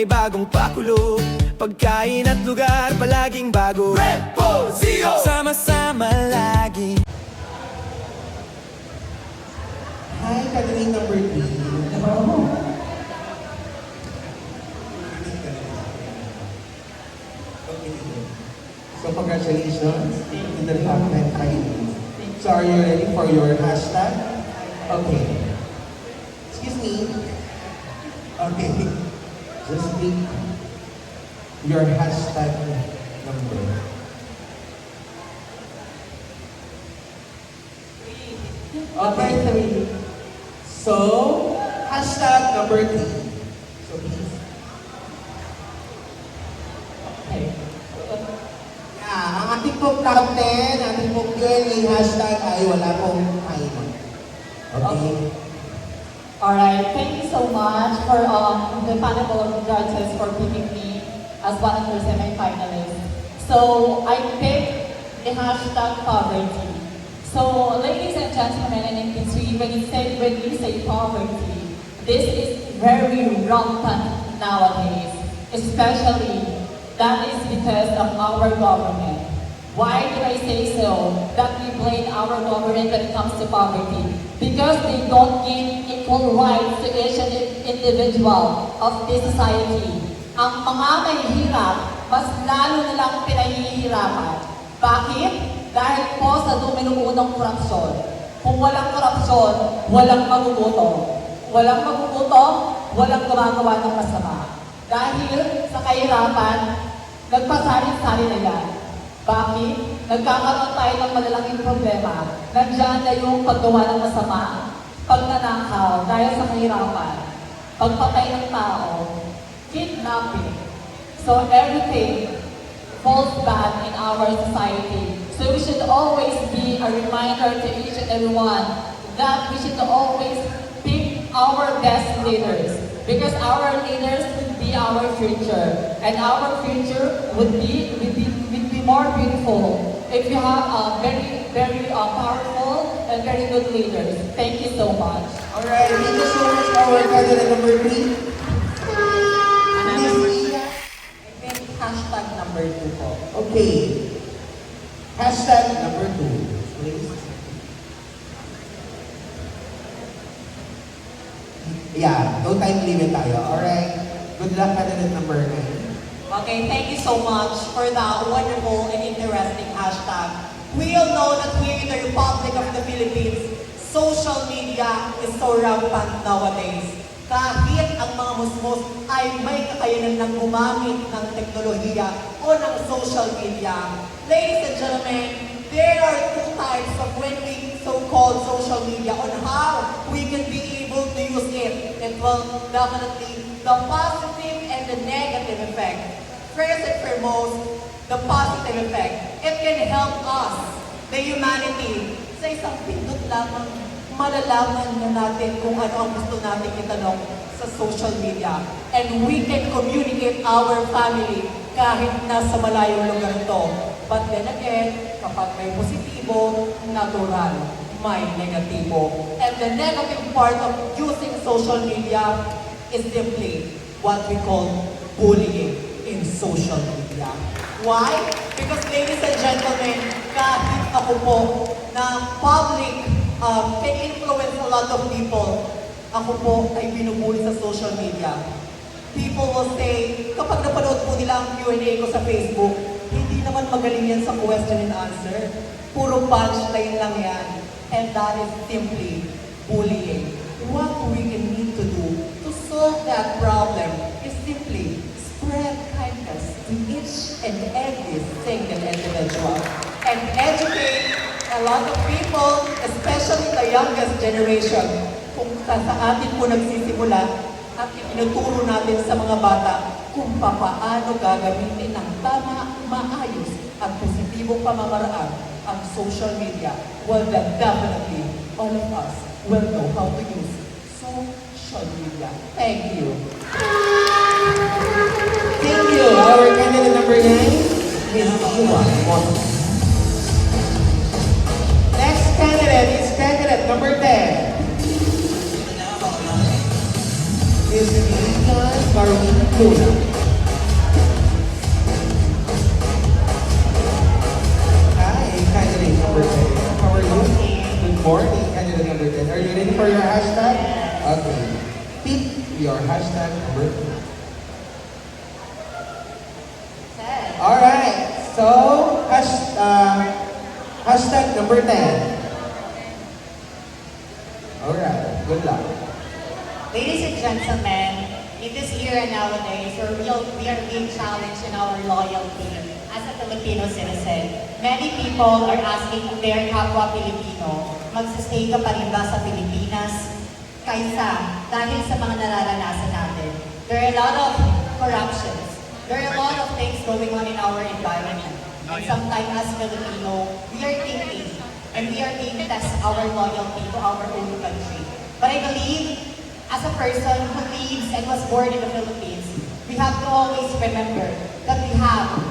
may bagong pakulo. Pagkain at lugar palaging bago. Reposio! Sama-sama lagi. Hi, Catherine number 3. So congratulations in the top 10 finalists. So are you ready for your hashtag? Okay. Excuse me. Okay. Just pick your hashtag number. Okay. 3. So, hashtag number 3. So please. Okay. Ang ating pong top 10, ating pong girly hashtag ay wala pong time. Okay. Alright, thank you so much for the panel of judges for picking me as one of your semi-finalists. So, I picked the hashtag poverty. So, ladies and gentlemen, and in this when we say poverty, this is very rampant nowadays, especially that is because of our government. Why do I say so? That we blame our government when it comes to poverty. Because they don't give equal rights to each individual of this society. Ang mga mahihirap, mas lalo nilang pinahihirapan. Bakit? Dahil po sa duminuunong korupsyon. Kung walang korupsyon, walang magugutom. Walang magugutom, walang gumagawa ng masama. Dahil sa kahirapan, nagpasari-sari na yan. Bakit? Nagkakaroon tayo ng malalaking problema. Nandiyan na yung paggawa ng masama, pagnanakaw dahil sa kahirapan, pagpatay ng tao, kidnapping. So everything falls bad in our society. So we should always be a reminder to each and everyone that we should always pick our best leaders. Because our leaders would be our future. And our future would be more beautiful if you have a very powerful and very good leaders. Thank you so much. Alright, thank you so much for our candidate number 3. I think hashtag number 2 po. Okay. Hashtag number 2, please. Yeah, no time limit tayo. Alright. Good luck, candidate number 9. Okay, thank you so much for that wonderful and interesting hashtag. We all know that here in the Republic of the Philippines, social media is so rampant nowadays. Kahit ang mga musmos ay may kakayanan ng gumamit ng teknolohiya o ng social media. Ladies and gentlemen, there are two types of when we so-called social media on how we can be able to use it. It will definitely the positive and the negative effect. First and foremost, the positive effect. It can help us, the humanity, sa isang pindot lamang malalaman na natin kung ano ang gusto natin itanong sa social media. And we can communicate our family kahit nasa malayong lugar ito. But then again, kapag may positibo, natural, may negatibo. And the negative part of using social media is simply what we call bullying in social media. Why? Because ladies and gentlemen, kahit ako po na public can influence a lot of people, ako po ay binubuli sa social media. People will say, kapag napanood po nila ang Q&A ko sa Facebook, hindi naman magaling yan sa question and answer. Puro punchline lang yan. And that is simply bullying. What we can need to do to solve that problem is simply spread kindness to each and every single individual and educate a lot of people, especially the youngest generation, kung sa atin po nagsisimula at itinuturo natin sa mga bata kung paano gagamitin ng tama, maayos at positibong pamamaraan ang social media. Well, then definitely all of us will know how to use social media. Thank you. Thank you. Our candidate number 9, Ms. Iwan. Next candidate is candidate number 10. Ms. Lina Carmen Luna. morning, candidate number 10. Are you ready for your hashtag? Okay. Pick your hashtag number 2. Alright, so hashtag number 10. Alright, good luck. Ladies and gentlemen, in this era nowadays, where we are being challenged in our loyalty as a Filipino citizen, many people are asking their kapwa Pilipino, magsistay ka pa rin ba sa Pilipinas? Kaysa, dahil sa mga nararanasan natin, there are a lot of corruptions. There are a lot of things going on in our environment. And sometimes as Filipino, we are thinking and we are being test our loyalty to our own country. But I believe, as a person who lives and was born in the Philippines, we have to always remember that we have to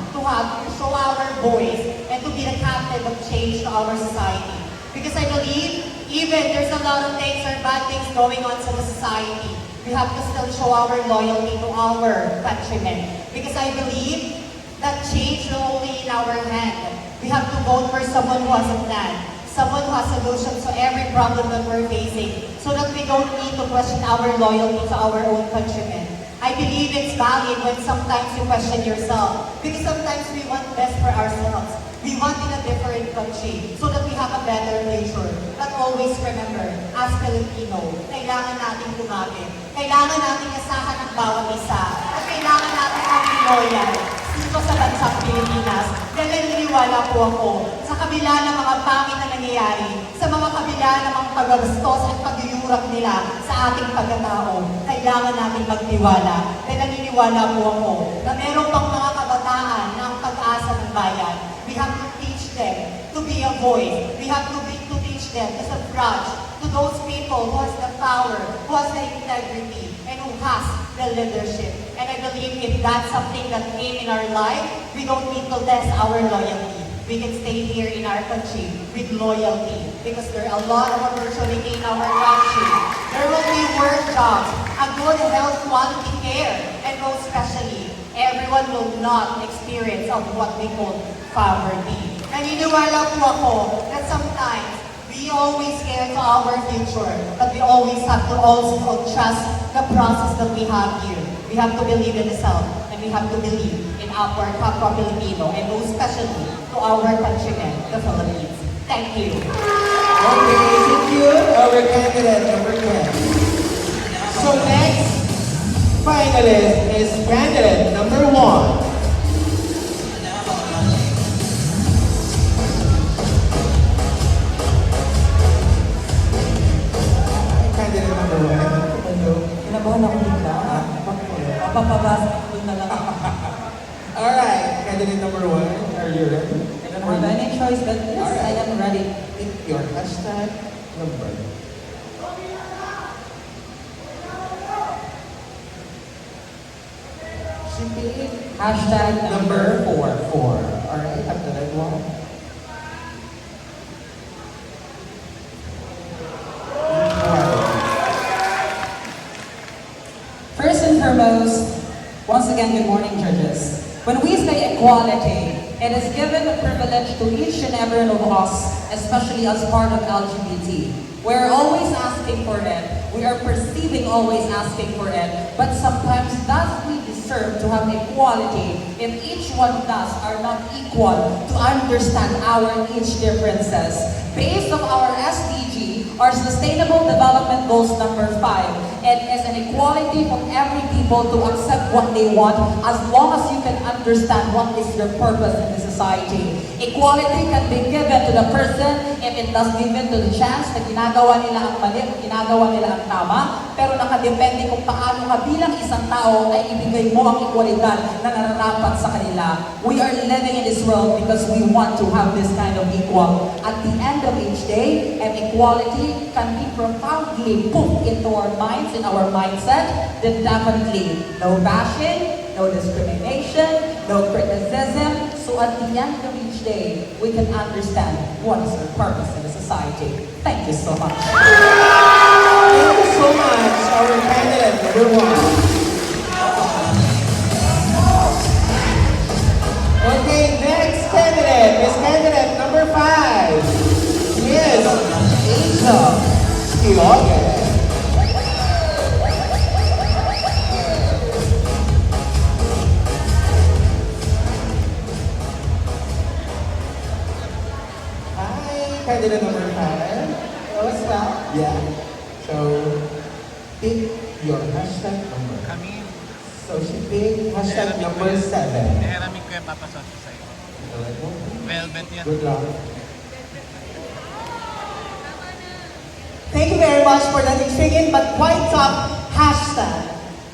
show our voice and to be the captain of change to our society. Because I believe, even there's a lot of things or bad things going on in the society, we have to still show our loyalty to our countrymen. Because I believe that change is only in our hand. We have to vote for someone who has a plan, someone who has solutions to every problem that we're facing, so that we don't need to question our loyalty to our own countrymen. I believe it's valid when sometimes you question yourself, because sometimes we want best for ourselves. We want in a different country so that we have a better future. But always remember, as Filipino, kailangan natin lumapit. Kailangan natin asahan ang bawat isa. At kailangan natin maging loyal dito sa bansang Pilipinas. Dahil naniniwala po ako, sa kabila ng mga pangit na nangyayari, sa mga kabila ng mga pagbabastos at pagyuyurap nila sa ating pagkatao, kailangan natin magtiwala. Dahil naniniwala po ako na meron pang mga kabataan na ang pag-asa ng bayan. We have to teach them to be a voice. We have to teach them as a branch to those people who has the power, who has the integrity, and who has the leadership. And I believe if that's something that came in our life, we don't need to test our loyalty. We can stay here in our country with loyalty because there are a lot of opportunity in our country. There will be work jobs, a good health quality care, and most especially, everyone will not experience of what we call poverty. Naniniwala po ako that sometimes we always care to our future, but we always have to also trust the process that we have here. We have to believe in ourselves, and we have to believe in our kapwa Filipino, and most especially to our countrymen, the Philippines. Thank you. Okay, thank you. Our candidate number 10. So next finalist is candidate number 1. Candidate number 1. Hello. Kinabahan ako bigla. Papabasa ko na lang. Alright, candidate number 1. Are you ready? I don't have any choice but yes, Alright. I am ready. Pick your hashtag number. She picked Hashtag number 4. Alright, after that one. First and foremost, once again, good morning, judges. When we say equality, it is given a privilege to each and every one of us, especially as part of LGBT. We're always asking for it. We are perceiving always asking for it. But sometimes does we deserve to have equality if each one of us are not equal to understand our each differences? Based on our SDG, our Sustainable Development Goals number 5, it is an equality for every people to accept what they want as long as you can understand what is your purpose in the society. Equality can be given to the person if it does given to the chance na ginagawa nila ang mali, ginagawa nila ang tama, pero nakadepende kung paano ka bilang isang tao ay ibigay mo ang ekwalidad na nararapat sa kanila. We are living in this world because we want to have this kind of equal. At the end of each day, and equality can be profoundly put into our minds, in our mindset, then definitely no bashing, no discrimination, no criticism. So at the end of each day, we can understand what is our purpose in the society. Thank you so much. Thank you so much, our candidate number 1. Okay, next candidate is candidate number 5. Yes, Ilogen. Hi, candidate number 5. Hello as well. Yeah. So, pick your hashtag number. Kami, So, she picked hashtag number 7. nahiramin ko yung papasok ko sa'yo. Velvet yan. Good luck. Thank you very much for that intriguing but quite tough hashtag.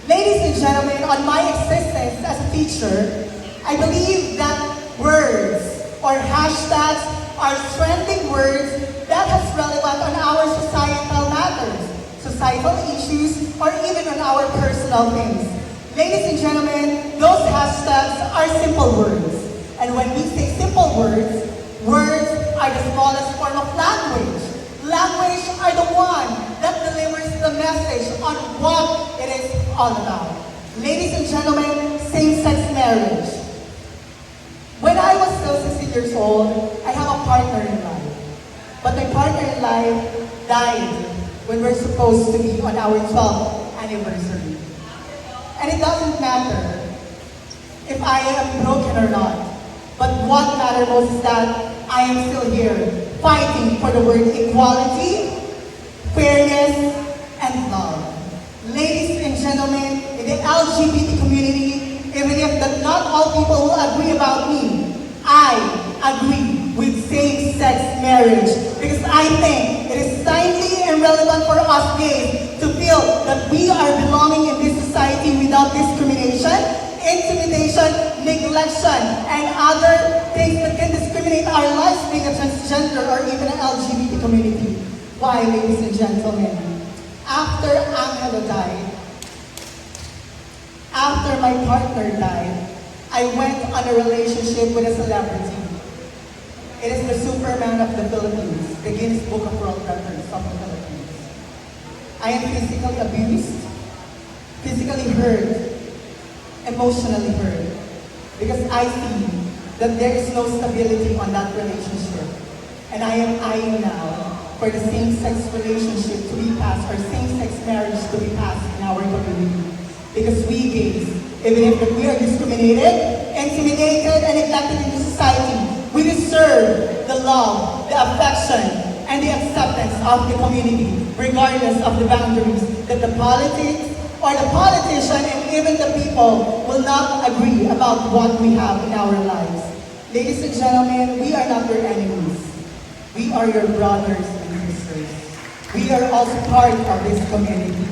Ladies and gentlemen, on my existence as a teacher, I believe that words or hashtags are trending words that has relevant on our societal matters, societal issues, or even on our personal things. Ladies and gentlemen, those hashtags are simple words. And when we say simple words, words are the smallest form of language. Language are the one that delivers the message on what it is all about. Ladies and gentlemen, same-sex marriage. When I was still 16 years old, I have a partner in life. But my partner in life died when we're supposed to be on our 12th anniversary. And it doesn't matter if I am broken or not. But what matters most is that I am still here fighting for the word equality, fairness, and love. Ladies and gentlemen, in the LGBT community, even if not all people will agree about me, I agree with same-sex marriage because I think it is timely and relevant for us gays to feel that we are belonging in this society without discrimination, intimidation, neglection, and other things that can discriminate our lives being a transgender or even an LGBT community. Why, ladies and gentlemen? After Angelo died, after my partner died, I went on a relationship with a celebrity. It is the Superman of the Philippines, the Guinness Book of World Records of the Philippines. I am physically abused, physically hurt, emotionally hurt, because I see that there is no stability on that relationship. And I am eyeing now for the same-sex relationship to be passed, or same-sex marriage to be passed in our community. Because we gays, even if we are discriminated, intimidated, and neglected in the society, we deserve the love, the affection, and the acceptance of the community, regardless of the boundaries that the politics or the politician and even the people will not agree about what we have in our lives. Ladies and gentlemen, we are not your enemies. We are your brothers and sisters. We are also part of this community.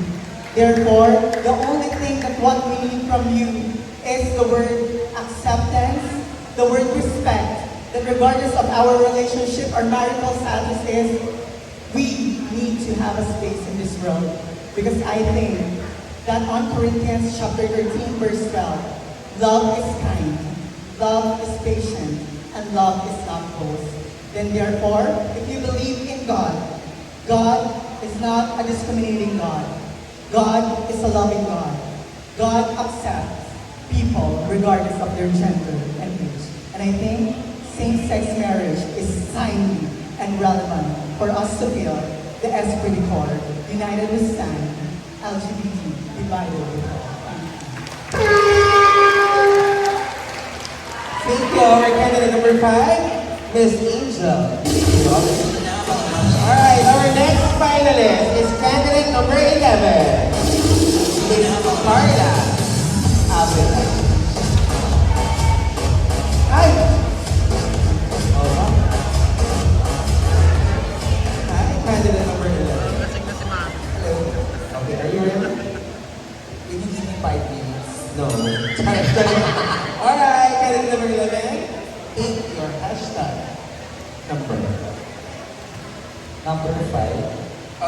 Therefore, the only thing that what we need from you is the word acceptance, the word respect, that regardless of our relationship or marital status is, we need to have a space in this world. Because I think that on Corinthians chapter 13, verse 12, love is kind, love is patient, and love is not boast. Then therefore, if you believe in God, God is not a discriminating God. God is a loving God. God accepts people regardless of their gender and age. And I think same-sex marriage is timely and relevant for us to feel the esprit de corps, united we stand, LGBT, divided we fall. Thank you, our candidate number 5, Miss Angel. Alright, our next finalist is candidate number 11, Miss Carla Avila. Hi! Hi, candidate number 11. Lasing na si Mami. Hello. Okay, are you ready? Can you give me 5 minutes? No. Alright, candidate number 11, pick your hashtag number. Number 5.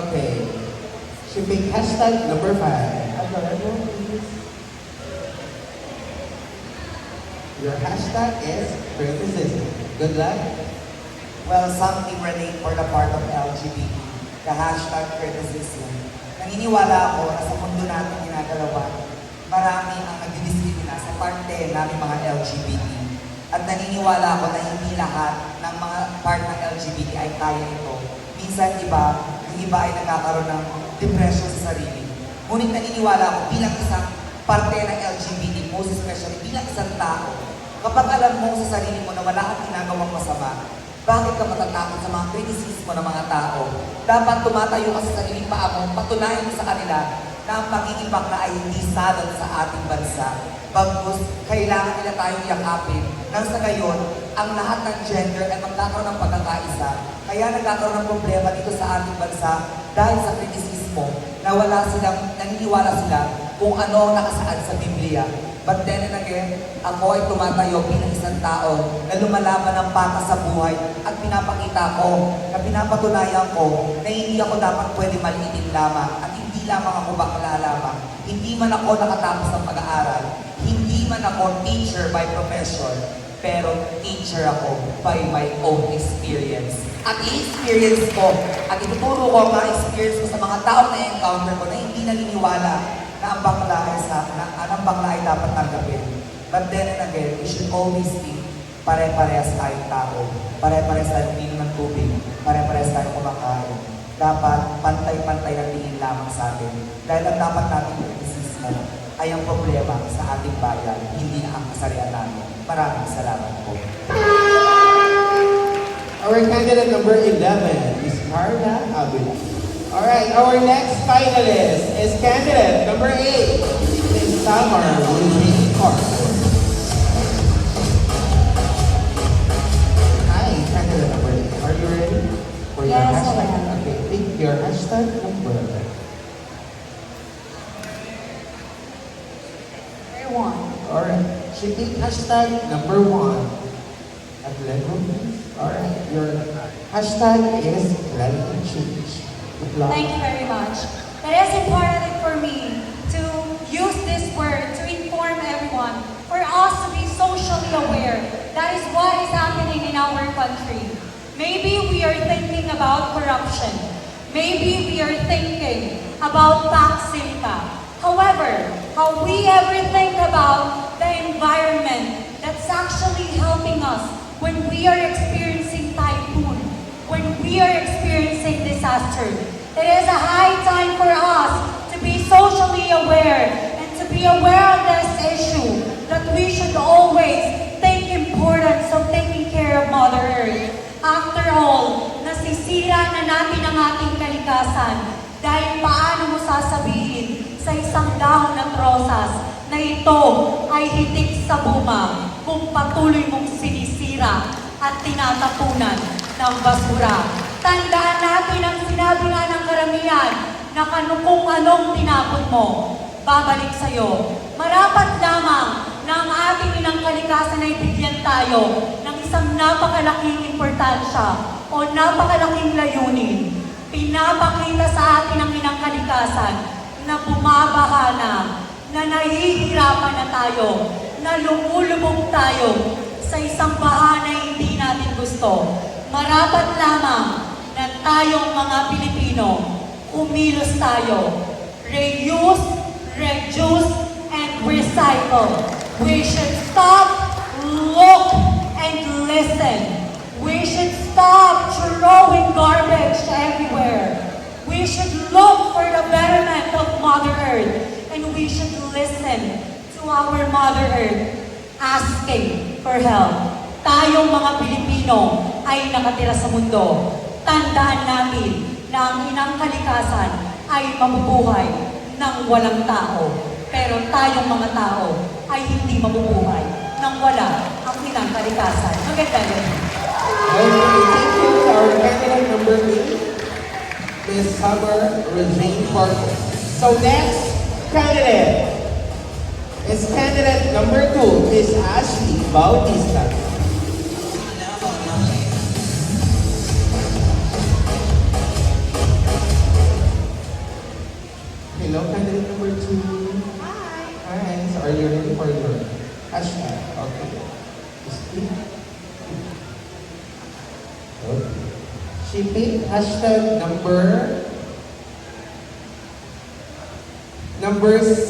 Okay. Should be hashtag number 5. Your hashtag is criticism. Good luck. Well, something relate for the part of LGBT, the hashtag criticism. Naniniwala ako na sa mundo natin ginagalawan, marami ang nagdidiskrimina sa parte namin mga LGBT. At naniniwala ako na hindi lahat ng mga part ng LGBT ay kaya ito. Minsan yung iba ay nagkakaroon ng depression sa sarili. Ngunit naniniwala ako bilang isang parte ng LGBT, most especially bilang isang tao, kapag alam mo sa sarili mo na wala kang ginagawang masama, bakit ka matatakot sa mga kritisismo ng mga tao? Dapat tumatayo ka sa sariling paa mo, patunayan mo sa kanila na ang pagiging bakla ay hindi salot sa ating bansa. Bagkus, kailangan nila tayong yakapin nang sa gayon, ang lahat ng gender ay magkakaroon ng pagkakaisa. Kaya nagkakaroon ng problema dito sa ating bansa dahil sa kritisismo na naniniwala sila kung ano ang nakasaad sa Biblia. But then and again, ako ay tumatayo bilang isang tao na lumalaban ng patas sa buhay at pinapakita ko, na pinapatunayan ko na hindi ako dapat pwede maliitin lamang at hindi lamang ako bakla lamang. Hindi man ako nakatapos ng pag-aaral, hindi man ako teacher by profession, pero teacher ako by my own experience. At i-experience ko, at ituturo ko ang mga experience ko sa mga taong na-encounter ko na hindi naniniwala na ang bakla ay dapat tanggapin. But then and again, we should always think, pare-parehas tayong tao, pare-parehas tayong uminom ng tubig, pare-parehas tayong kumakain. Dapat pantay-pantay ang tingin lamang sa atin. Dahil ang dapat natin kritisismo ay ang problema sa ating bayan, hindi na ang kasarian natin. Maraming salamat po. Our candidate number 11 is Carla Avila. Alright, our next finalist is candidate number 8, Ms. Samar Luzini Carter. Hi, candidate number 8. Are you ready for your Yes, I hashtag? am. Okay, pick your hashtag number. One. Alright, she picked hashtag number 1. At Lego. Alright, your hashtag is climate change. Good luck. Thank you very much. It is important for me to use this word to inform everyone, for us to be socially aware. That is what is happening in our country. Maybe we are thinking about corruption. Maybe we are thinking about tax silica. However, how we ever think about the environment that's actually helping us when we are experiencing typhoon, when we are experiencing disaster. It is a high time for us to be socially aware and to be aware of this issue, that we should always take importance of taking care of Mother Earth. After all, nasisira na natin ang ating kalikasan dahil paano mo sasabihin sa isang dahon ng rosas na ito ay hitik sa buma kung patuloy mong sinisira at tinatapunan ng basura. Tandaan natin ang sinabi nga ng karamihan na kung anong tinapon mo, babalik sa'yo. Marapat lamang na ang ating inang kalikasan ay bigyan tayo ng isang napakalaking importansya o napakalaking layunin. Pinapakita sa atin ang inang kalikasan na bumabaha na nahihirapan na tayo, na lumulubog tayo sa isang baha na hindi natin gusto. Marapat lamang na tayong mga Pilipino, umilos tayo. Reuse, reduce, and recycle. We should stop, look, and listen. We should stop throwing garbage everywhere. We should look for the betterment of Mother Earth. And we should listen to our Mother Earth asking for help. Tayong mga Pilipino ay nakatira sa mundo. Tandaan natin na ang inang kalikasan ay mabubuhay ng walang tao. Pero tayong mga tao ay hindi mabubuhay nang wala ang inang kalikasan. Maganda yun. Okay, thank you. Our candidate number 8, Ms. Summer Regine Parker. So next candidate is candidate number 2, Ms. Ashley Bautista. Hello, candidate number 2. Hi. Hi. So are you ready for your hashtag? Okay. Speak. Okay. She picked hashtag number 6.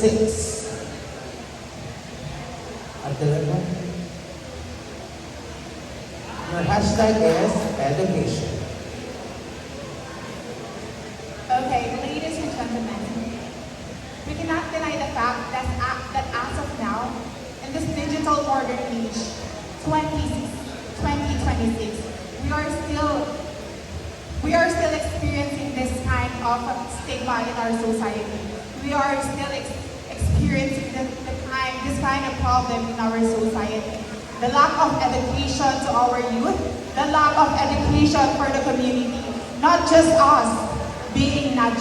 At the level. hashtag is education. Okay, ladies and gentlemen, we cannot deny the fact that as of now, in this digital modern age, 2026, we are still experiencing this kind of stigma in our society. We are still experiencing this kind of problem in our society. The lack of education to our youth, the lack of education for the community, not just us being not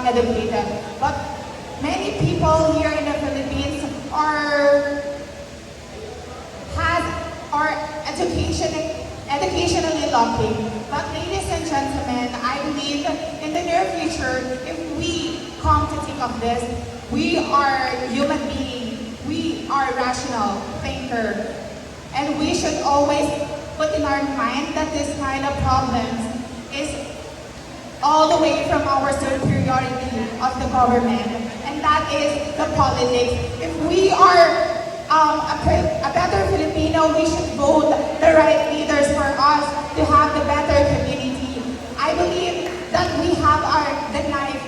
educated, but many people here in the Philippines are educationally lacking. But ladies and gentlemen, I believe in the near future, if we come to think of this, we are human beings, we are rational thinker, and we should always put in our mind that this kind of problems is all the way from our superiority of the government, and that is the politics. If we are a better Filipino, we should vote the right leaders for us to have the better community. I believe that we have the knife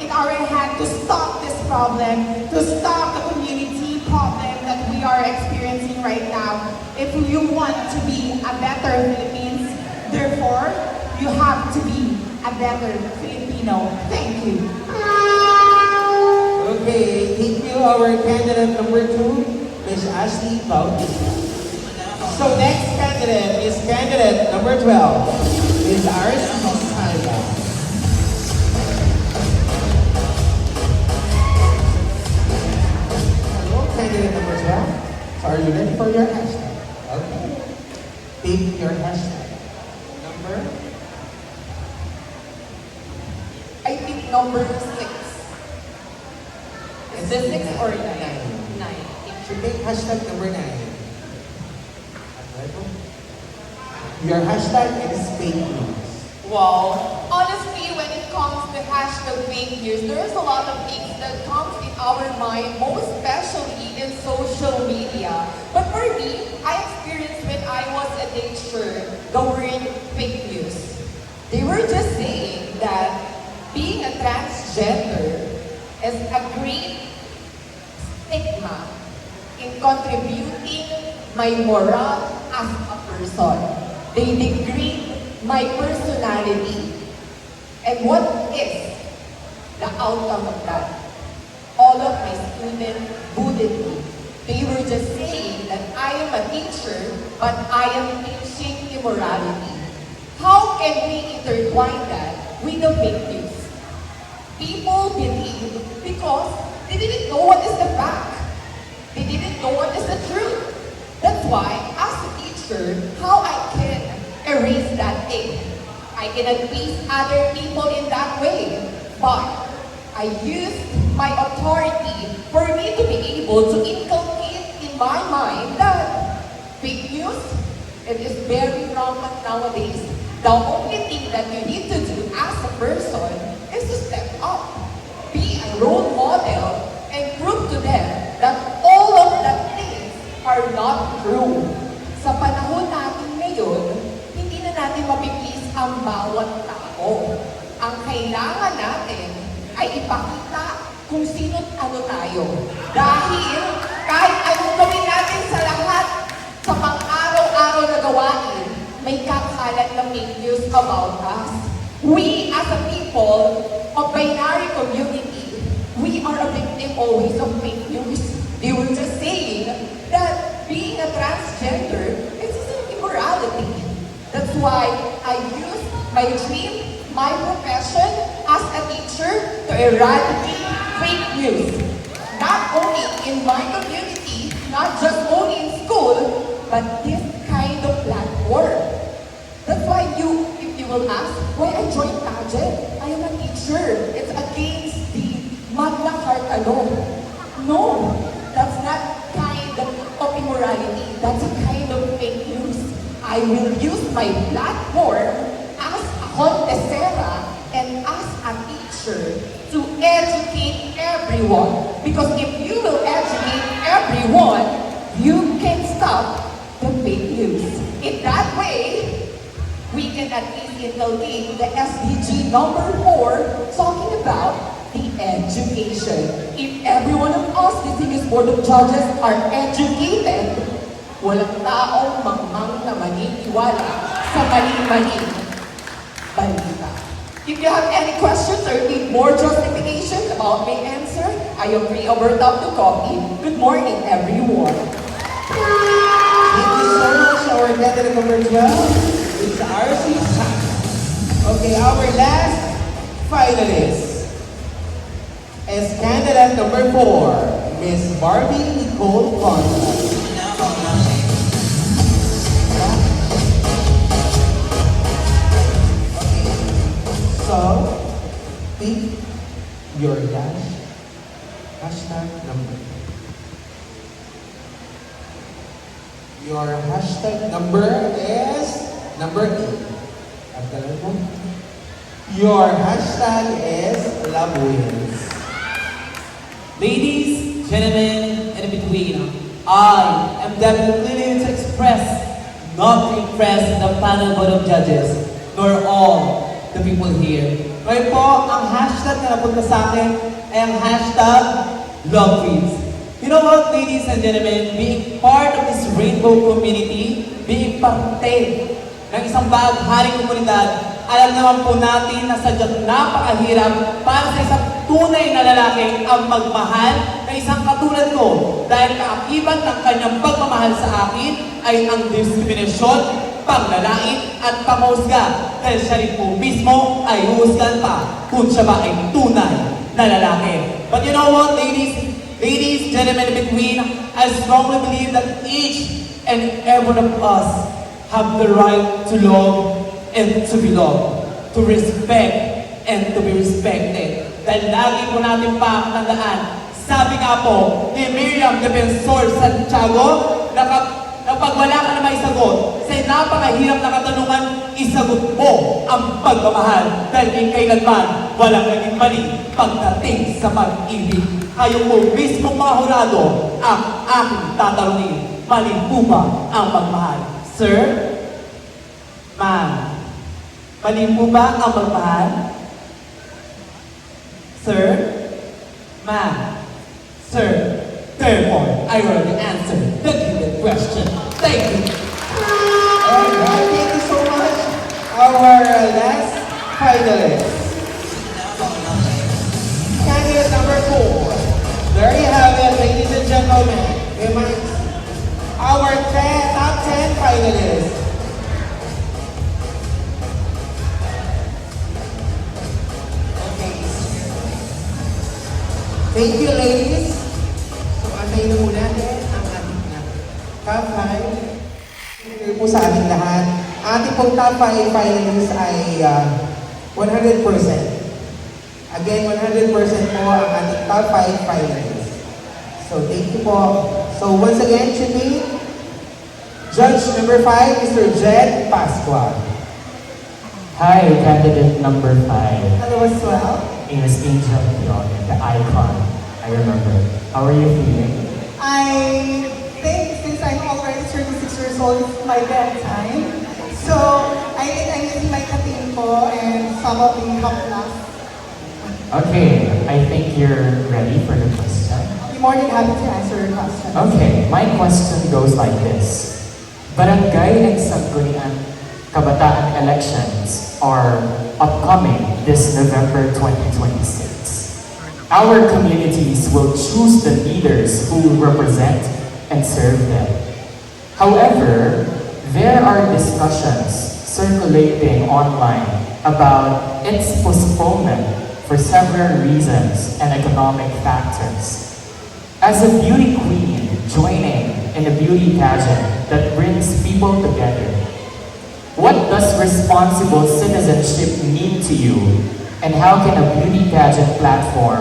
in our hand to stop this problem, to stop the community problem that we are experiencing right now. If you want to be a better Philippines, therefore, you have to be a better Filipino. Thank you. Okay, thank you, our candidate number 2, Ms. Ashley Bautista. So next candidate is candidate number 12, Ms. Arcee Salva. Hello, candidate number 12. So are you ready for your hashtag? Okay. Pick your hashtag. Number? I think number 6. Is this 6 or 9? 9. So take hashtag number 9. Your hashtag is fake news. Wow. Honestly, when it comes to hashtag fake news, there's a lot of things that comes in our mind, most especially in social media. But for me, I experienced when I was a teacher the word fake news. They were just saying that being a transgender is a great stigma in contributing my moral as a person. They degrade my personality. And what is the outcome of that? All of my students bullied me. They were just saying that I am a teacher, but I am teaching immorality. How can we intertwine that with the fake news? People believe because they didn't know what is the fact. They didn't know what is the truth. That's why, as a teacher, how I can erase that thing. I cannot please other people in that way. But I used my authority for me to be able to inculcate in my mind that fake news, it is very rampant nowadays. The only thing that you need to do as a person is to step up, be a role model, and prove to them that all of the things are not true. Sa panahon natin ngayon, hindi na natin mapiplease ang bawat tao. Ang kailangan natin ay ipakita kung sino't ano tayo. Dahil kahit anong gawin natin sa lahat, sa pang-araw-araw na gawain, may kakalat na fake news about us. We as a people of binary community, we are a victim always of fake news. They were just saying that being a transgender is an immorality. That's why I use my dream, my profession as a teacher to eradicate fake news. Not only in my community, not just only in school, but this kind of platform. That's why if you will ask, why I joined pageant? I am a teacher. It's against the Magna Carta law. No, that's not kind of immorality. That's a kind of fake news. I will use my platform as a contestera and as a teacher to educate everyone. Because if you will educate everyone, you can stop the fake news. In that way, at ACNLD, the SDG number 4, talking about the education. If every one of us, distinguished board of judges, are educated, walang taong manghang na maniniwala sa mali-mali balita. If you have any questions or need more justification about my answer, I am free over top to copy. Good morning, everyone. Thank you so much, our candidate number 12. It's RC Sack. Okay, our last finalist is candidate number 4, Miss Barbie Nicole Conrad. So, pick your hashtag number. Your hashtag number is number 8. At talaga? Your hashtag is love wins. Ladies, gentlemen, and in between, I am definitely willing to express, not to impress the panel board of judges, nor all the people here. Ngayon po, ang hashtag na napunta sa akin ay ang hashtag LoveWins. You know what, ladies and gentlemen, being part of this rainbow community, being parte ng isang bagharing komunidad, alam naman po natin na sadyang napakahirap para sa isang tunay na lalaki ang magmahal na isang katulad ko dahil kaakibat ng kanyang pagmamahal sa akin ay ang diskriminasyon, panglalait at panghusga dahil siya rin po mismo ay huhusgan pa kung siya ba ay tunay na lalaki. But you know what, ladies, gentlemen, in between, I strongly believe that each and every one of us have the right to love and to be loved, to respect and to be respected. Dahil lagi po natin pakatandaan, sabi nga po ni Miriam Defensor Santiago, na kapag wala ka na may sagot sa napakahirap na katanungan, isagot mo ang pagmamahal dahil kailanman walang naging mali pagdating sa pag-ibig. Kayo po mismong mga hurado ang aking tatanungin, mali po ba ang pagmamahal? Sir? Ma'am? Mali po ba ang pagmamahal? Sir? Ma'am? Sir? Therefore, I already answered the given question. Thank you. Alright, thank you so much. Our last finalist, candidate number 4. There you have it, ladies and gentlemen. Our top 10 finalists. Okay. Thank you, ladies. So, antayin na muna natin ang ating top 5. Here po sa ating lahat. Ating pong top 5 finalists ay 100%. Again, 100% po ang ating top 5 finalists. So, thank you po. So, once again, should be Judge number 5, Mr. Jed Pascual. Hi, candidate number 5. Hello as well. Is Angel Pion, the icon. I remember. How are you feeling? I think since I'm already 36 years old, it's my bedtime. So, I think I'm using my katimpo and some of the haplas. Okay, I think you're ready for the question. I'm more than happy to answer your question. Okay, my question goes like this. Barangay and Sangguniang Kabataan elections are upcoming this November 2026. Our communities will choose the leaders who will represent and serve them. However, there are discussions circulating online about its postponement for several reasons and economic factors. As a beauty queen joining in a beauty pageant that brings people together, what does responsible citizenship mean to you, and how can a beauty pageant platform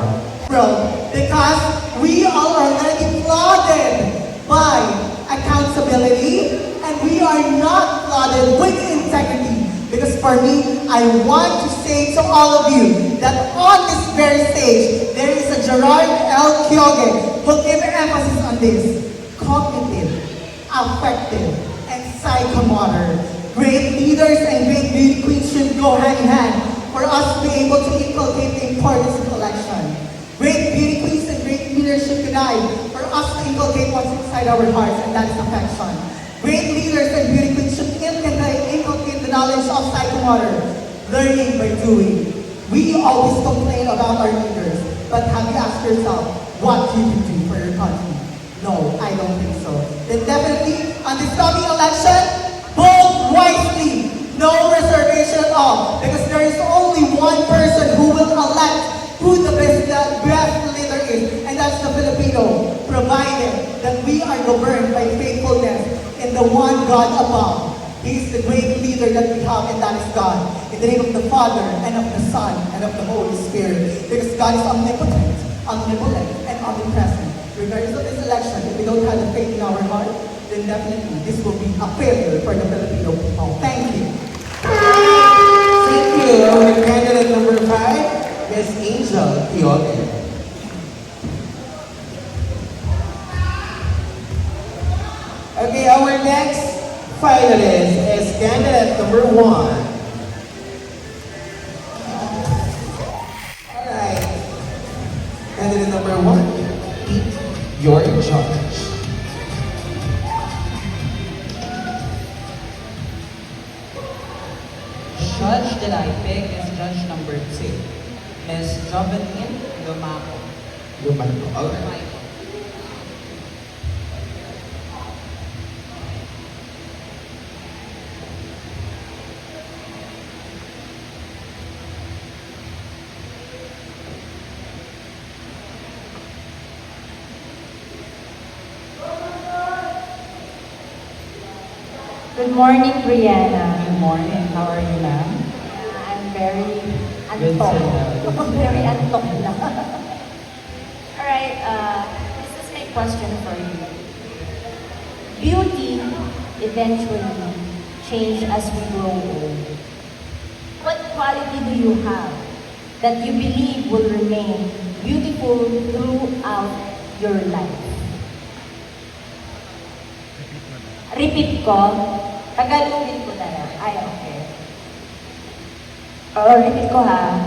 Because we are already flooded by accountability and we are not flooded with integrity. Because for me, I want to say to all of you that on this very stage, there is a Gerard L. Kyoge who gave emphasis on this. Cognitive, affective, and psychomotor. Great leaders and great beauty go hand in hand for us to be able to inculcate the importance of election. Great beauty queens and great leadership unite for us to inculcate what's inside our hearts, and that is affection. Great leaders and beauty queens should inculcate the knowledge of psychomotor, learning by doing. We always complain about our leaders, but have you asked yourself what you can do for your country? No, I don't think so. Then definitely, on this coming election, vote wisely. No reservation at all. Because there is only one person who will elect who the best leader is. And that's the Filipino. Provided that we are governed by faithfulness in the one God above. He is the great leader that we have, and that is God. In the name of the Father, and of the Son, and of the Holy Spirit. Because God is omnipotent, omnipotent, and omnipresent. Regardless of this election, if we don't have the faith in our heart, then definitely this will be a failure for the Filipino people. Thank you. Thank you. Our candidate number 5, Miss Angel Quiote. Okay, our next finalist is candidate number 1. Alright. Candidate number 1, pick your judge. Judge that I pick is judge number 2, Miss Jovelyn Lumaco. Lumaco. Alright. Good morning, Brianna. Good morning. How are you, ma'am? I'm very Good to antok. know. Very antok na. Alright, this is my question for you. Beauty eventually change as we grow old. What quality do you have that you believe will remain beautiful throughout your life? Repeat ko. Tagalogin ko na lang. Ay, okay. Repeat ko ha.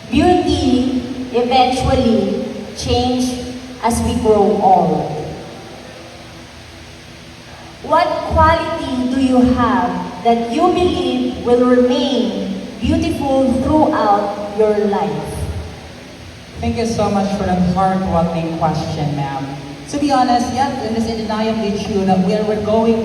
Beauty eventually change as we grow old. What quality do you have that you believe will remain beautiful throughout your life? Thank you so much for that heartwarming question, ma'am. To be honest, yes, it is undeniably true that we're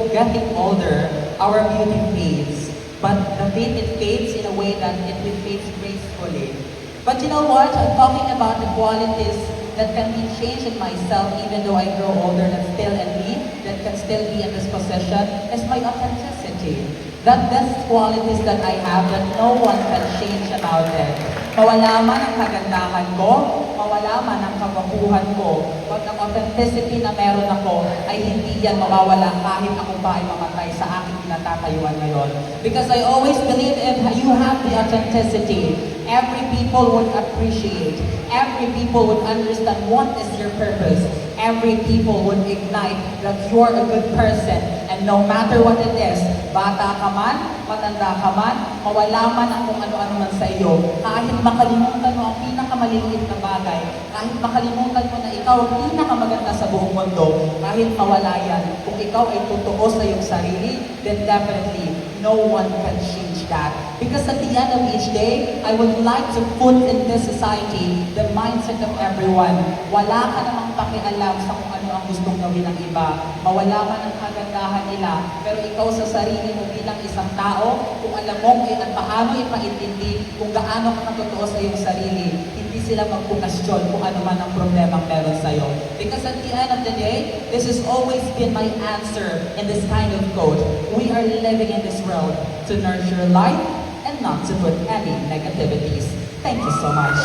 getting older, our beauty fades. But the beauty fades in a way that it will fade gracefully. But you know what? Talking about the qualities that can be changed in myself even though I grow older, that still in me, that can still be in this position, is my authenticity. That best qualities that I have that no one can change about it. Mawala man ang kagandahan ko, mawala man ang kagwapuhan ko, pag ang authenticity na meron ako ay hindi yan mawawala kahit ako pa ay mamatay sa aking pinatatayuan ngayon. Because I always believe if you have the authenticity, every people would appreciate, every people would understand what is your purpose, every people would ignite that you're a good person, and no matter what it is, bata ka man, matanda ka man, mawala man ang kung ano-ano man sa iyo, kahit makalimutan mo ang pinakamaliliit na bagay, kahit makalimutan mo na ikaw ang pinakamaganda sa buong mundo, kahit mawala yan, kung ikaw ay totoo sa iyong sarili, then definitely, no one can change that. Because at the end of each day, I would like to put in this society the mindset of everyone. Wala ka namang pakialam sa kung ano ang gustong gawin ng iba. Mawala man ang kagandahan nila, pero ikaw sa sarili mo bilang isang tao, kung alam mo at paano ipaintindi kung gaano ka katotoo sa iyong sarili, hindi sila magpukasyon kung ano man ang problema meron sa iyo. Because at the end of the day, this has always been my answer in this kind of quote. We are living in this world to nurture life and not to put any negativities. Thank you so much.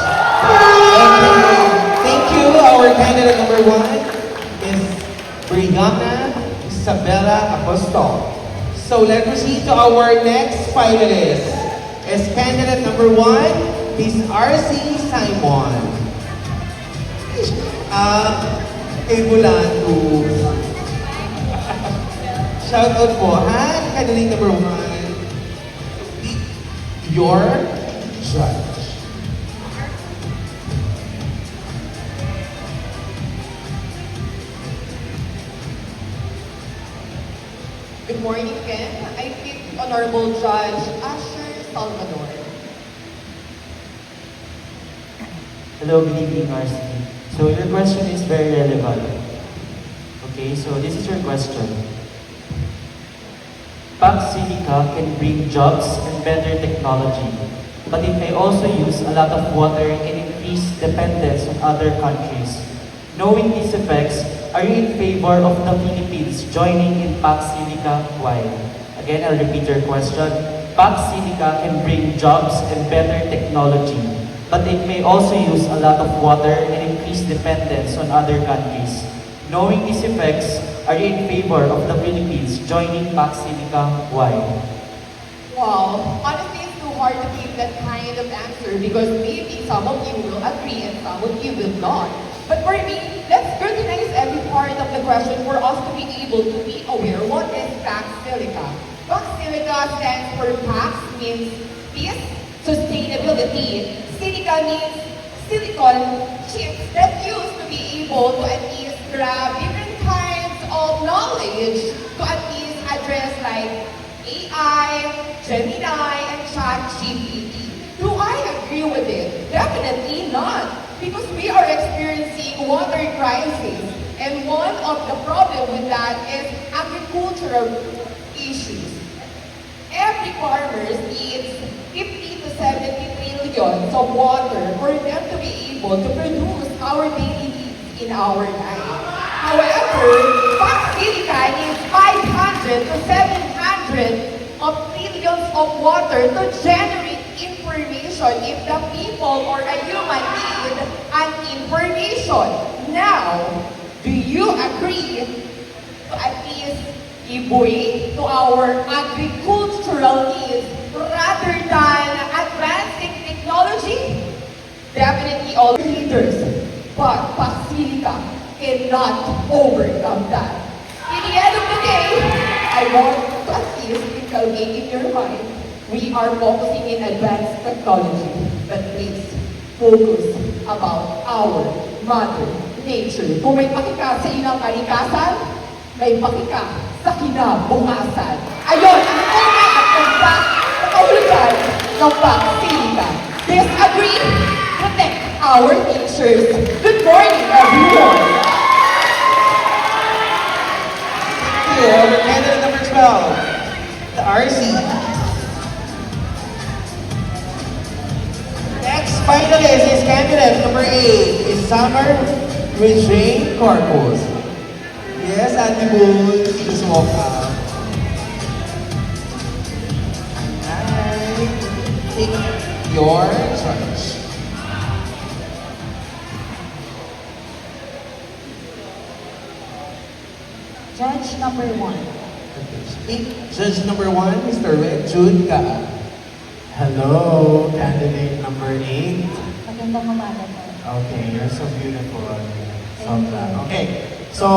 Thank you. Our candidate number 1 is Brianna Isabella Apostol. So let's proceed to our next finalist. Is candidate number 1, Miss RC Simon. Ebulando. Shout out po. Hi, candidate number 1. your judge. Good morning, Ken. I pick Honorable Judge Asher Salvador. Hello, good evening, RC. So your question is very relevant. Okay, so this is your question. Pax Silica can bring jobs and better technology, but it may also use a lot of water and increase dependence on other countries. Knowing these effects, are you in favor of the Philippines joining in Pax Silica? Why? Again, I'll repeat your question. Pax Silica can bring jobs and better technology, but it may also use a lot of water and increase dependence on other countries. Knowing these effects, are you in favor of the Philippines joining Pax Silica? Why? Well, honestly, it's too hard to give that kind of answer because maybe some of you will agree and some of you will not. But for me, let's scrutinize every part of the question for us to be able to be aware what is Pax Silica. Pax Silica stands for Pax means peace, sustainability. Silica means silicon chips that used to be able to at least grab different kinds of knowledge to at least address like AI, Gemini, and ChatGPT. Do I agree with it? Definitely not. Because we are experiencing water crisis, and one of the problem with that is agricultural issues. Every farmer needs 50 to 70 trillion of water for them to be able to produce our daily needs in our life. However, Pax Silica needs 500 to 700 of trillions of water to generate information if the people or a human need an information. Now, do you agree to at least give way to our agricultural needs rather than advancing technology? Definitely all leaders, but Pax Silica cannot overcome that. In the end of the day, I want to at least inculcate in your mind, we are focusing in advanced technology, but please focus about our mother nature. Kung may pakika sa inang kalikasan, may pakika sa kinabukasan. Ayun, ang una at pagpak sa kahulugan ng Pax Silica. Disagree? Protect our teachers. Good morning, everyone. Thank you. Candidate number 12, the RC. Next finalist is candidate number 8, is Summer Regine Corpus. Yes, Auntie Bull, just walk out. Hi. Take your judge. Judge number 1. Judge number 1, Mr. Red Jude Ka. Hello, candidate number 8. Magandang umaga po. Okay, you're so beautiful. Sobra. Okay, so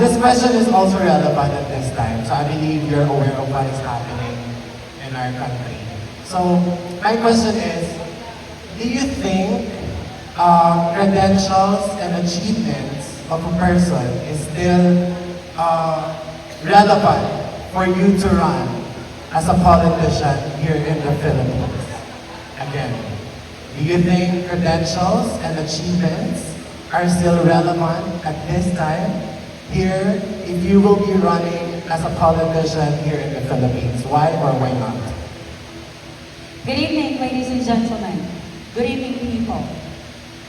this question is also relevant at this time. So I believe you're aware of what is happening in our country. So my question is, do you think credentials and achievements of a person is still relevant for you to run as a politician here in the Philippines? Again, do you think credentials and achievements are still relevant at this time here if you will be running as a politician here in the Philippines? Why or why not? Good evening, ladies and gentlemen. Good evening, people.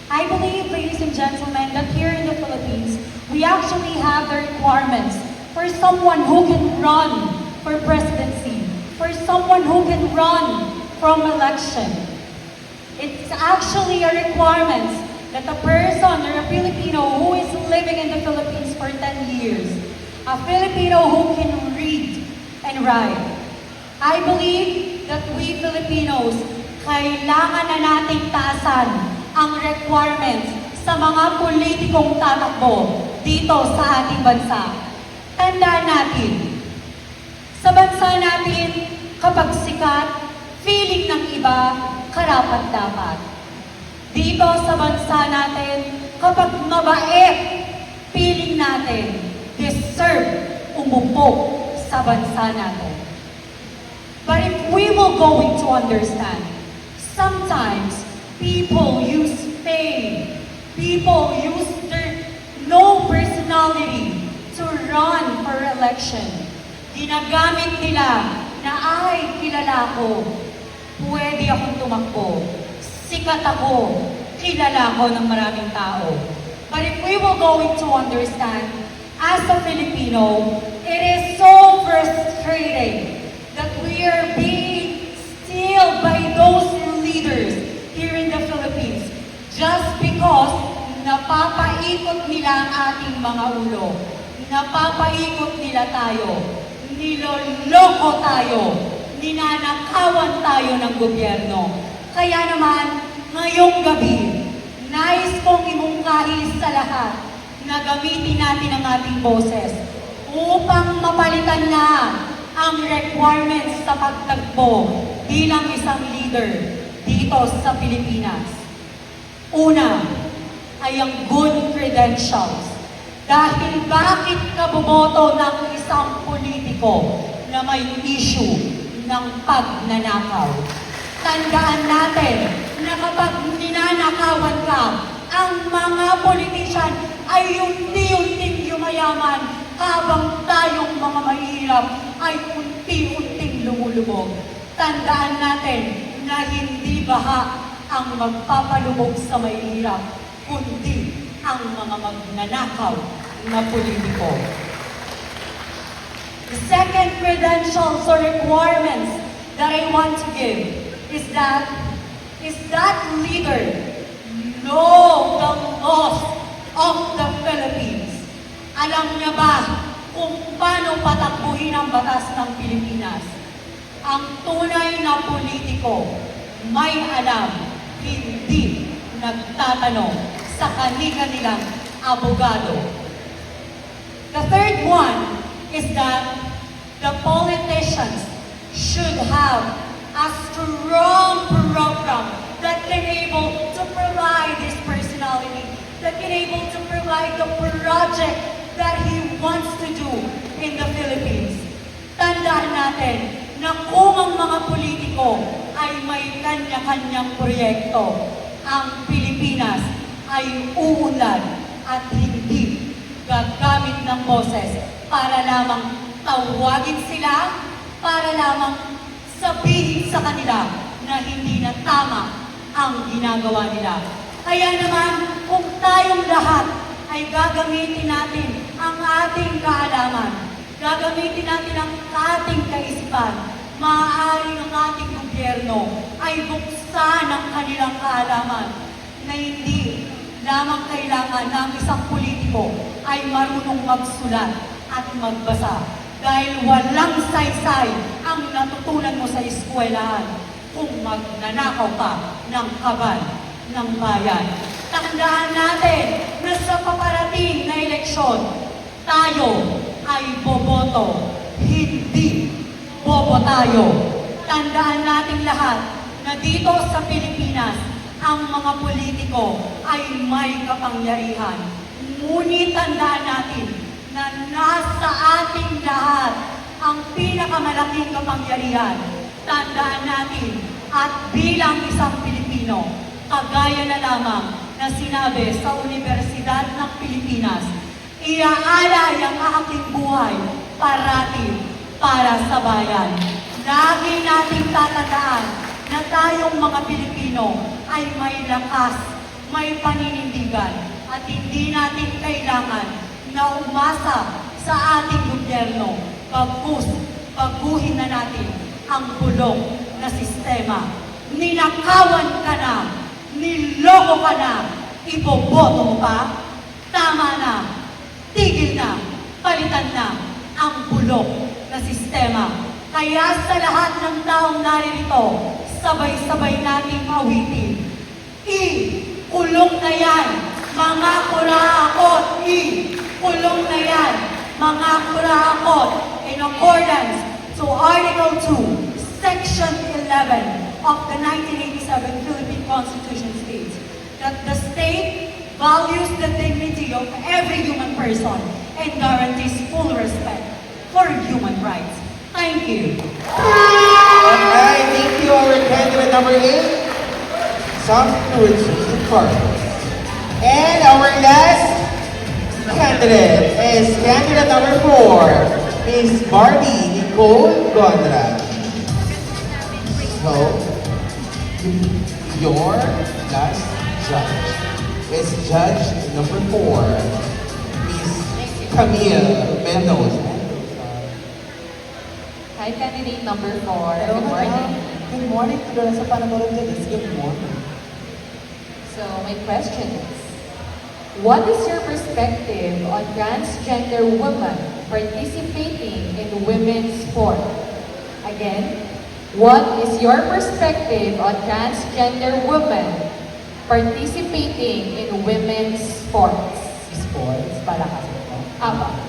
I believe, ladies and gentlemen, that here in the Philippines, we actually have the requirements for someone who can run for presidency, for someone who can run from election. It's actually a requirement that a person or a Filipino who is living in the Philippines for 10 years, a Filipino who can read and write. I believe that we Filipinos, kailangan na nating taasan ang requirements sa mga politikong tatakbo dito sa ating bansa. Tandaan natin, sa bansa natin, kapag sikat, feeling ng iba, karapat-dapat. Dito sa bansa natin, kapag mabait, feeling natin, deserve umupo sa bansa natin. But if we will going to understand, sometimes people use fame, people use their no personality to run for election. Ginagamit nila na ay kilala ko, pwede akong tumakbo, sikat ako, kilala ko ng maraming tao. But if we will going to understand, as a Filipino, it is so frustrating that we are being steal by those leaders here in the Philippines just because napapaikot nila ang ating mga ulo. Napapaikot nila tayo. Niloloko tayo. Ninanakawan tayo ng gobyerno. Kaya naman, ngayong gabi, nais kong imungkahi sa lahat na gamitin natin ang ating boses upang mapalitan na ang requirements sa pagtagpo bilang isang leader dito sa Pilipinas. Una ay ang good credentials. Dahil bakit ka boboto ng isang politiko na may issue ng pagnanakaw? Tandaan natin na kapag ninanakawan ka, ang mga politician ay unti-unting yumayaman habang tayong mga mahirap ay unti-unting lumulubog. Tandaan natin na hindi baha ang magpapalubog sa mahirap, kundi ang mga magnanakaw na politiko. The second credentials or requirements that I want to give is that leader know the laws of the Philippines. Alam niya ba kung paano patakbuhin ang batas ng Pilipinas? Ang tunay na politiko may alam, hindi nagtatanong sa kani-kanilang abogado. The third one is that the politicians should have a strong program that can able to provide this personality, that can able to provide the project that he wants to do in the Philippines. Tandaan natin na kung ang mga politiko ay may kanya-kanyang proyekto, ang Pilipinas ay uunlad at hindi gagamit ng boses para lamang tawagin sila, para lamang sabihin sa kanila na hindi na tama ang ginagawa nila. Kaya naman, kung tayong lahat ay gagamitin natin ang ating kaalaman, gagamitin natin ang ating kaisipan, maaari ng ating gobyerno ay buksan ang kanilang kaalaman na hindi lamang kailangan ng isang politiko ay marunong magsulat at magbasa. Dahil walang saysay ang natutunan mo sa eskwelahan kung magnanakaw ka ng kaban ng bayan. Tandaan natin na sa paparating na eleksyon, tayo ay boboto, hindi bobo tayo. Tandaan natin lahat na dito sa Pilipinas, ang mga politiko ay may kapangyarihan. Ngunit tandaan natin na nasa ating lahat ang pinakamalaking kapangyarihan. Tandaan natin at bilang isang Pilipino, kagaya na lamang na sinabi sa Universidad ng Pilipinas, iaalay ang aking buhay parati para sa bayan. Lagi nating tatandaan na tayong mga Pilipino ay may lakas, may paninindigan, at hindi natin kailangan na umasa sa ating gobyerno, bagkus baguhin na natin ang bulong na sistema. Ninakawan ka na, niloko ka na, iboboto mo pa? Tama na, tigil na, palitan na ang bulong na sistema. Kaya sa lahat ng taong naririto, sabay-sabay nating awitin. Kulong na yan, mga kurakot! Kulong na yan, mga kurakot! In accordance to Article 2, Section 11 of the 1987 Philippine Constitution states that the state values the dignity of every human person and guarantees full respect for human rights. Thank you. Alright, thank you, our candidate number 8, Something Regine Marcos. And our last candidate is candidate number 4, Miss Barbie Nicole Gondra. So, your last judge is judge number 4, Miss Camille Mendoza. Hi, candidate number 4. Hello, Good morning. Good morning to the sa Panabalog Judges. Good morning. So, my question is, what is your perspective on transgender women participating in women's sport? Again, what is your perspective on transgender women participating in women's sports? Sports, para kasi po. Aba.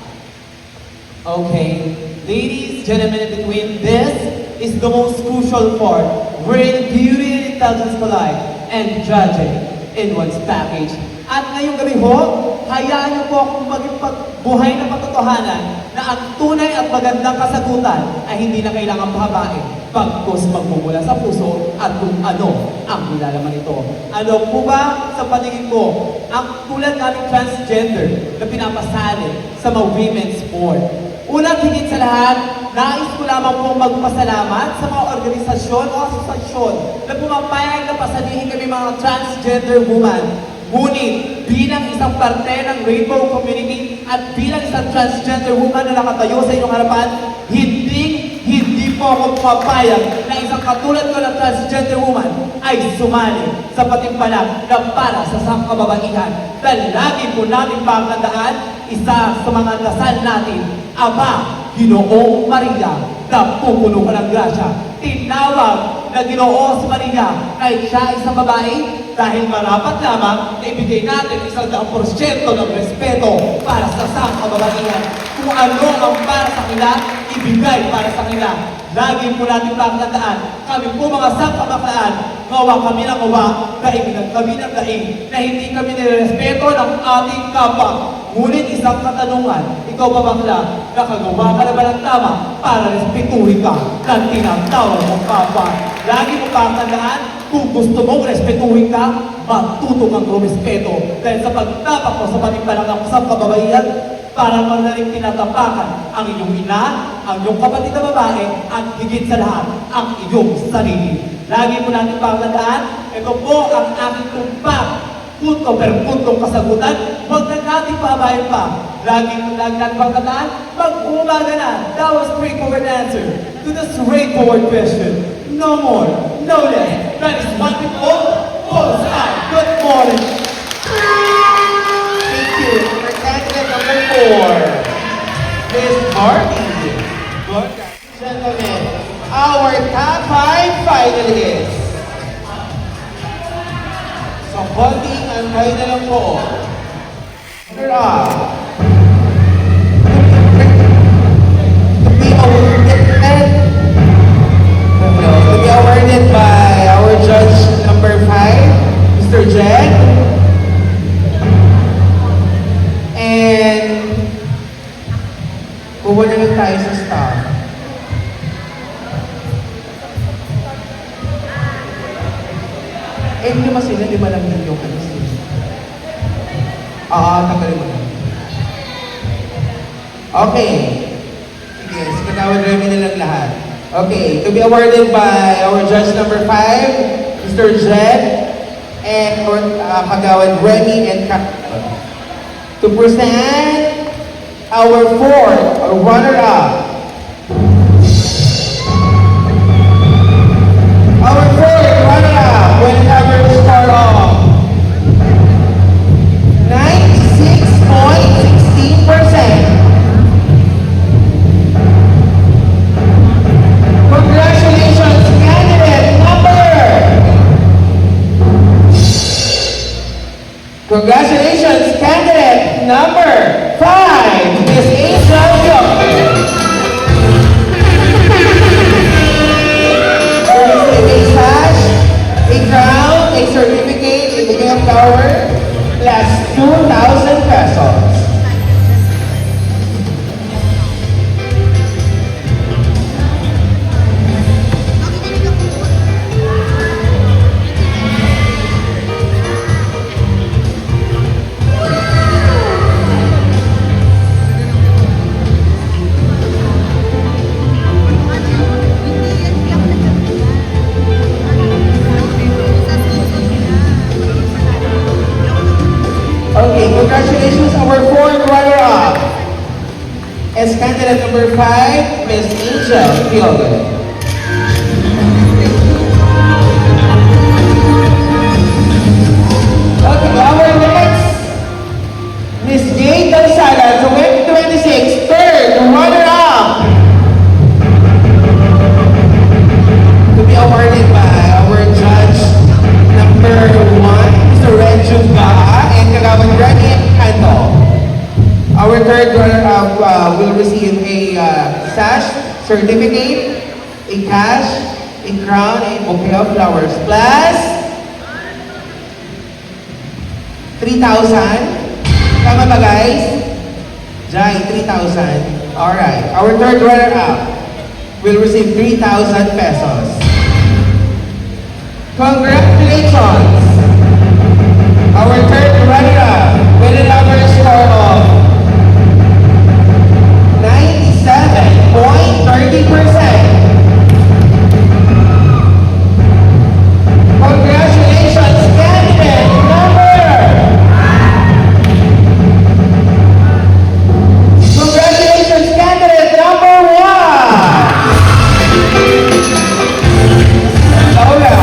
Okay, ladies, gentlemen, in between, this is the most crucial part wherein beauty and intelligence collide and judging in one's package. At ngayong gabi ho, hayaan niyo po akong maging buhay na patotohanan na ang tunay at magandang kasagutan ay hindi na kailangan pahabain pagkos magmumula sa puso at kung ano ang nilalaman nito. Ano po ba sa paningin ko ang tulad naming transgender na pinapasali sa mga women's sport? Una't higit sa lahat, nais ko lamang pong magpasalamat sa mga organisasyon o asosasyon na pumapayag na pasalihin kami mga transgender woman. Ngunit, bilang isang parte ng rainbow community at bilang isang transgender woman na nakatayo sa inyong harapan, hindi po ako pumapayag na isang katulad ko na transgender woman ay sumali sa patimpalak na para sa sangkababaihan. Dahil lagi po natin pagkandaan, isa sa mga dasal natin, Aba, Ginoong Maria, na pupuno ka ng grasya. Tinawag na Ginoo si Maria kahit siya isang babae dahil marapat lamang na ibigay natin 100% ng respeto para sa sangkababaihan. Kung ano ang para sa kanila, ibigay para sa kanila. Lagi po natin pagkandaan, kami po mga sangkababaihan, gawa kami ng gawa, daig kami ng daig, na hindi kami nirespeto ng ating kapwa. Ngunit isang katanungan, ikaw ba bakla, nakagawa ka na ba ng tama para respetuhin ka ng tinatawag mong kapwa? Lagi mo pagkandaan, kung gusto mong respetuhin ka, matuto kang rumispeto. Dahil sa pagtapak mo sa patimpalang sa kababaihan, para manaling tinatapakan ang iyong ina, ang iyong kapatid na babae, at higit sa lahat, ang iyong sarili. Lagi po natin pagkandaan, ito po ang aking tumpak, punto per puntong kasagutan, huwag na natin pabayan pa. Lagi natin pagkandaan, mag-umaga na. That was straightforward answer to the straightforward question. No more, no less. That is what we call bullseye. Good morning. Thank you. For candidate number 4, Miss Barbie. Good gentlemen, our top 5 finalists. So, konting antay na lang po. Runner up. To be awarded by our judge number 5, Mr. Jed. And pupunta lang tayo sa staff. Eh, hindi naman sila, di ba lang yun yung ano sila? Tanggalin mo na. Okay. Sige, sikatawad Remy na lang lahat. Okay, to be awarded by our judge number 5, Mr. Jed, and Kagawad Remy and Kagawad. To present our 4th runner-up. Our 4th runner-up will have her score of 96.16%. Congratulations, candidate number. Congratulations, candidate number 5, Miss Angel Young. candidate number 5, Miss Angel Fioga. Okay, our next, Miss Jane Calzada, 2026, third runner-up. To be awarded by our judge number 1, Mr. Renju Gaha and Kagawad Rani Kanto. Our third runner-up will receive a sash, certificate, a cash, a crown, and bouquet of flowers. Plus, 3,000. Tama ba guys? Jai, 3,000. Alright. Our third runner-up will receive 3,000 pesos. Congratulations! Our third runner-up with an average score of 97.30%. Congratulations, candidate number. Congratulations, candidate number 1. Laura.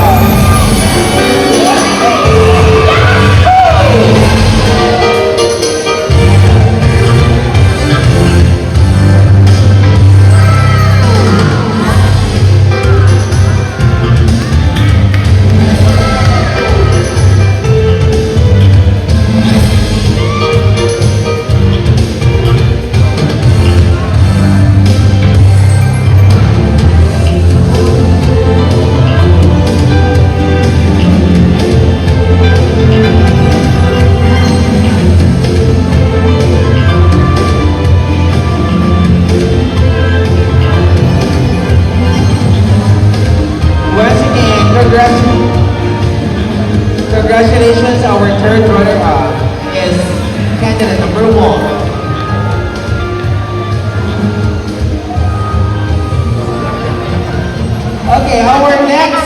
Once again, congratulations, our third runner-up is candidate number 1. Okay, our next,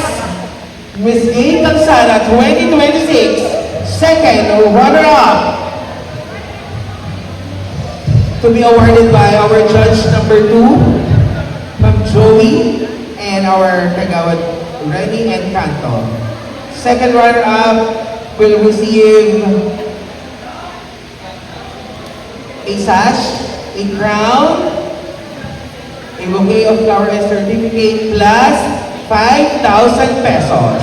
Miss Jane Calzada, 2026, second runner-up. To be awarded by our judge number 2, Ma'am Joey, and our Kagawad Reni and Kanto. Second runner-up will receive a sash, a crown, a bouquet of flower and certificate plus 5,000 pesos.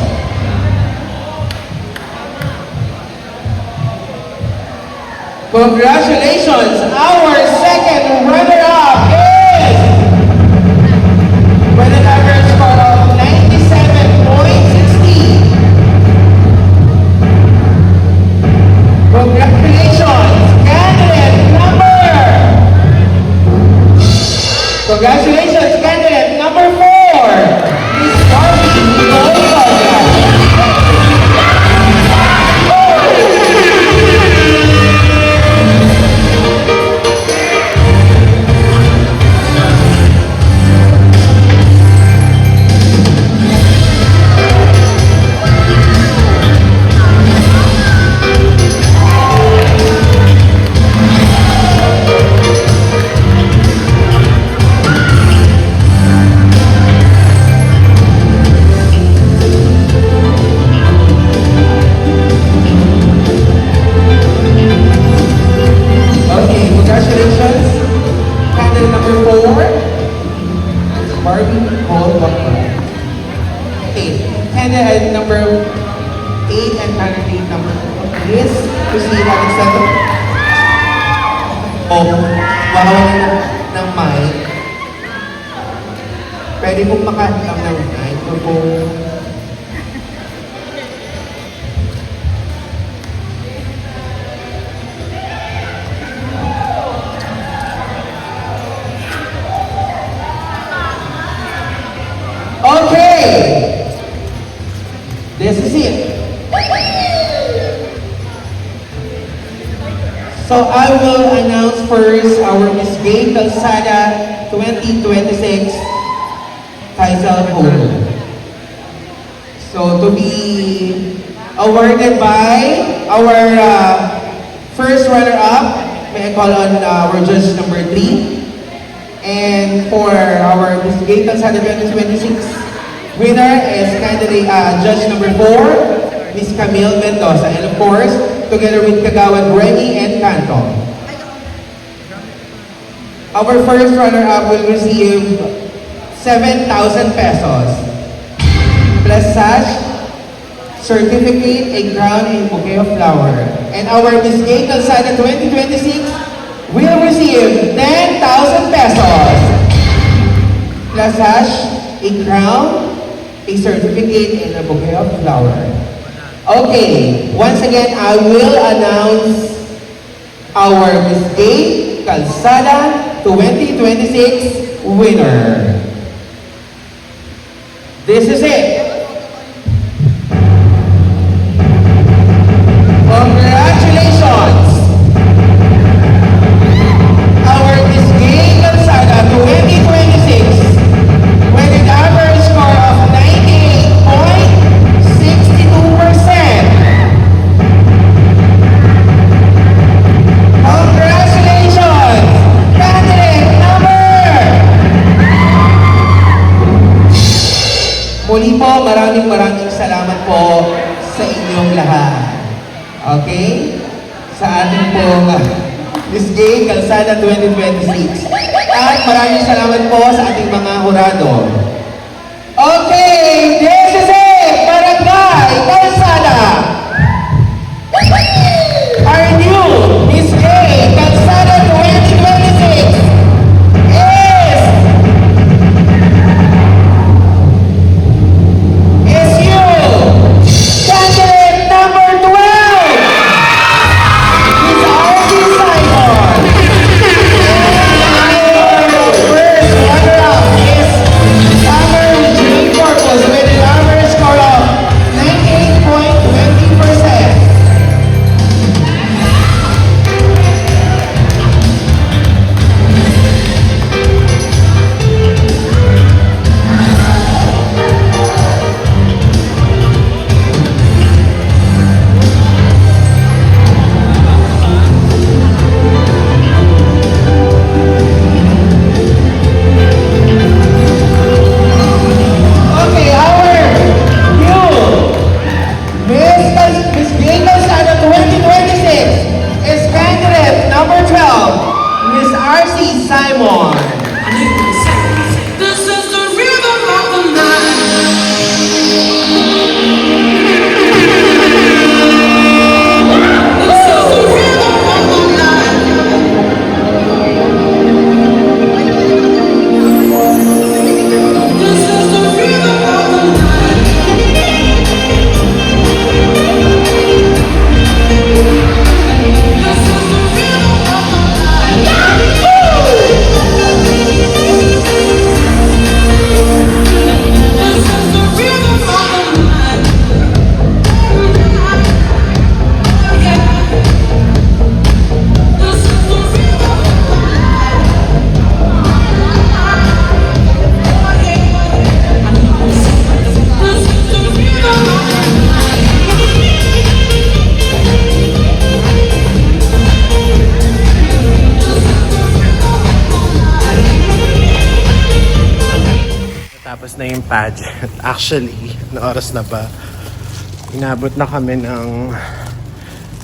Congratulations! Our second runner-up is with an average score of 97.60. Congratulations, candidate number. Congratulations, candidate number 4. Miss Barbie Nicole. Okay, congratulations. Candidate number 4, Barbie Nicole Bakla. 8. Candidate number 8 and candidate number 4. Please proceed at accept. Mahawalan ng mic. Pwede pong makahilang ng microphone. Okay, this is it. So I will announce first our Miss Jane Calzada 2026 title holder. So to be awarded by our first runner-up, may I call on our judge number 3, And for our Miss Gay Calzada 2026 winner is candidate judge number 4, Miss Camille Mendoza. And of course, together with Kagawad Remy and Canto. Our first runner-up will receive 7,000 pesos plus sash, certificate, a crown, and bouquet of flower. And our Miss Gay Calzada 2026 will receive 10,000 pesos plus sash, a crown, a certificate, and a bouquet of flower. Okay, once again, I will announce our Miss Gay Calzada 2026 winner. This is it. Congratulations! Our Miss Gay Calzada 2026 with an average score of 98.62%. Congratulations! Candidate number! Muli po, maraming salamat po sa inyong lahat. Okay? Sa ating pong Miss Gay Calzada 2026. At maraming salamat po sa ating mga hurado. Okay, this is it! Barangay Calzada! Our new Miss Gay Calzada 2026 is you! Candidate number 12! Miss R.D. Simon! And our first runner-up is Summer Jane Corpus with an average score of 98.20%. Okay, our new Miss Gay Calzada 2026 is candidate number 12, Miss R.C. Simon. This is the rhythm of the night. This is the rhythm of the night. This is the rhythm of the night. This is the rhythm of the Tapos na yung pageant. Actually, na oras na ba? Inabot na kami ng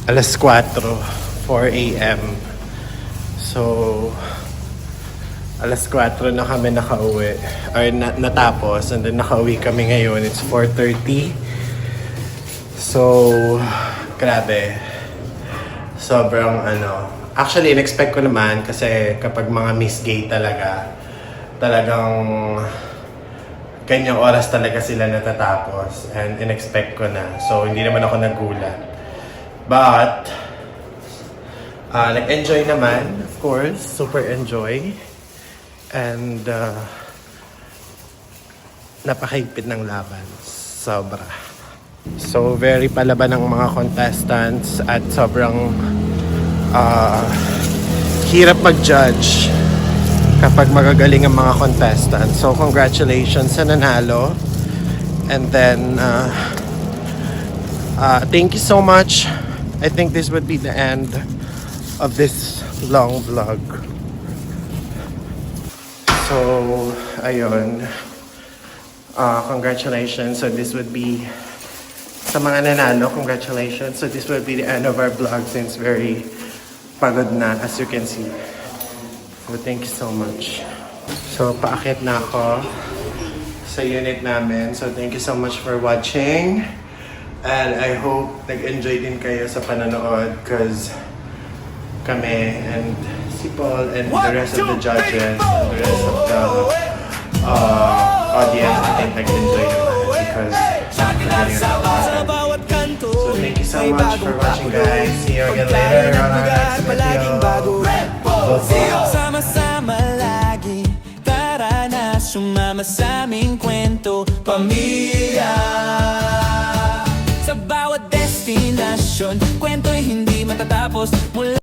alas 4 a.m. So, alas 4 na kami nakauwi. Or natapos. And then nakauwi kami ngayon. It's 4:30. So, grabe. Sobrang Actually, in-expect ko naman kasi kapag mga Miss Gay talagang ganyang oras talaga sila natatapos, and in-expect ko na. So, hindi naman ako nagulat. But, nag-enjoy naman, of course. Super enjoy. And, napakahigpit ng laban. Sobra. So, very palaban ng mga contestants at sobrang hirap mag-judge kapag magagaling ang mga contestants. So, congratulations sa nanalo. And then, thank you so much. I think this would be the end of this long vlog. So, ayun. Congratulations. So this would be, sa mga nanalo, congratulations. So this would be the end of our vlog since very pagod na, as you can see. So thank you so much. So paakit na ako sa unit namin. So thank you so much for watching. And I hope nag-enjoy din kayo sa panonood because kami and si Paul and the rest of the judges and the rest of the audience, I think nag-enjoy naman because magaling na naman. So thank you so much for watching, guys. See you again later on our next video. Bye-bye. Sama-sama lagi, tara na sumama sa aming kwento. Pamilya, sa bawat destinasyon, kwento'y hindi matatapos mula